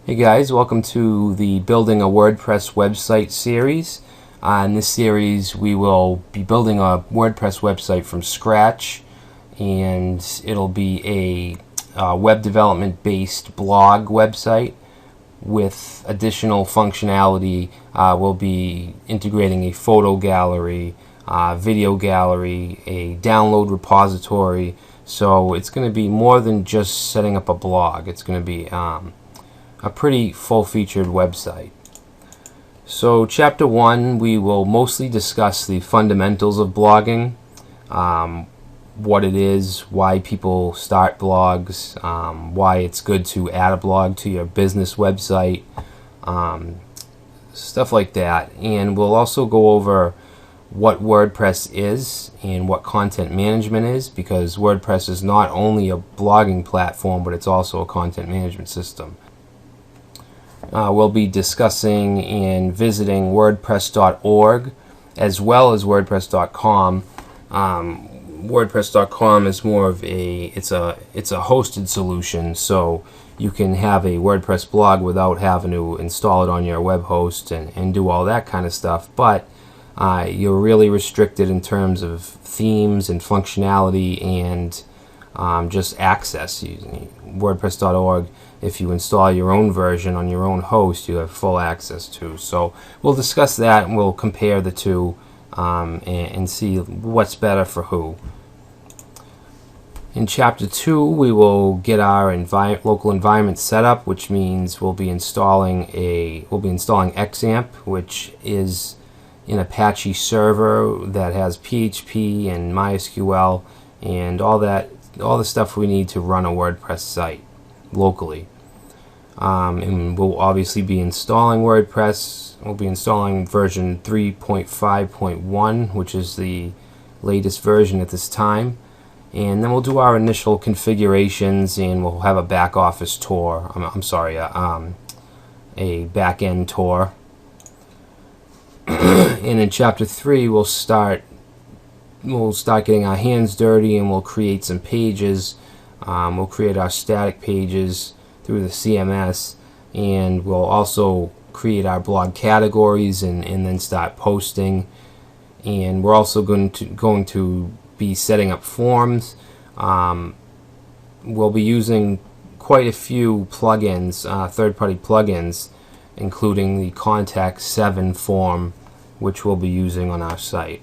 Hey guys, welcome to the Building a WordPress Website series. In this series we will be building a WordPress website from scratch, and it'll be a web development based blog website with additional functionality. We'll be integrating a photo gallery, video gallery, a download repository. So it's going to be more than just setting up a blog. It's going to be a pretty full-featured website. So chapter 1, we will mostly discuss the fundamentals of blogging, what it is, why people start blogs, why it's good to add a blog to your business website, stuff like that. And we'll also go over what WordPress is and what content management is, because WordPress is not only a blogging platform, but it's also a content management system. We'll be discussing and visiting WordPress.org as well as WordPress.com. WordPress.com is more of it's a hosted solution, so you can have a WordPress blog without having to install it on your web host and do all that kind of stuff. But you're really restricted in terms of themes and functionality and just access. WordPress.org, if you install your own version on your own host, you have full access to. So we'll discuss that, and we'll compare the two and see what's better for who. In chapter 2, we will get our local environment set up, which means we'll be installing XAMPP, which is an Apache server that has PHP and MySQL and all the stuff we need to run a WordPress site locally. And we'll obviously be installing WordPress. We'll be installing version 3.5.1, which is the latest version at this time. And then we'll do our initial configurations, and we'll have a back office tour. A back end tour. And in chapter 3, we'll start getting our hands dirty, and we'll create some pages. We'll create our static pages through the CMS, and we'll also create our blog categories and then start posting. And we're also going to be setting up forms. We'll be using quite a few plugins, third-party plugins, including the Contact 7 form, which we'll be using on our site.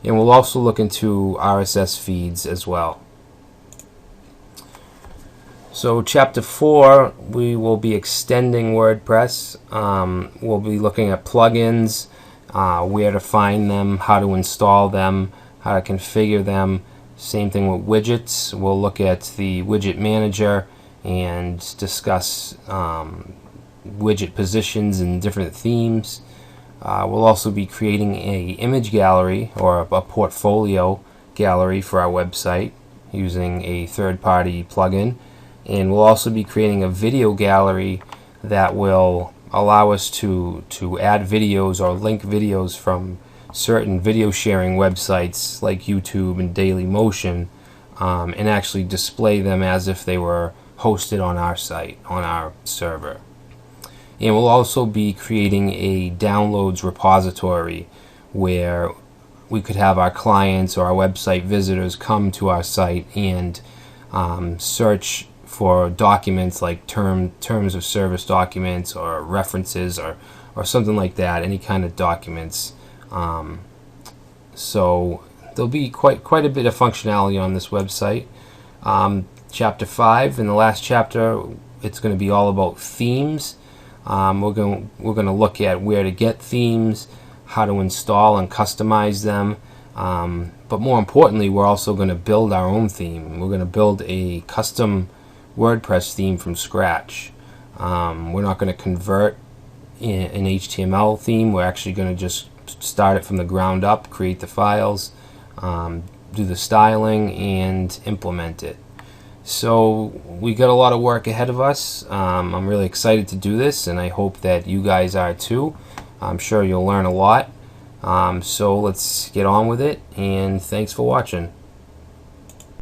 And we'll also look into RSS feeds as well. So chapter 4, we will be extending WordPress. We'll be looking at plugins, where to find them, how to install them, how to configure them. Same thing with widgets. We'll look at the widget manager and discuss widget positions and different themes. We'll also be creating an image gallery or a portfolio gallery for our website using a third-party plugin. And we'll also be creating a video gallery that will allow us to add videos or link videos from certain video sharing websites like YouTube and Dailymotion, and actually display them as if they were hosted on our site, on our server. And we'll also be creating a downloads repository where we could have our clients or our website visitors come to our site and search for documents like terms of service documents or references or something like that, any kind of documents. So there'll be quite a bit of functionality on this website. Chapter 5, in the last chapter, it's going to be all about themes. We're going to look at where to get themes, how to install and customize them. But more importantly, we're also going to build our own theme. We're going to build a custom WordPress theme from scratch. We're not going to convert an HTML theme. We're actually going to just start it from the ground up, create the files, do the styling, and implement it. So we got a lot of work ahead of us. I'm really excited to do this, and I hope that you guys are too. I'm sure you'll learn a lot. So let's get on with it, and thanks for watching.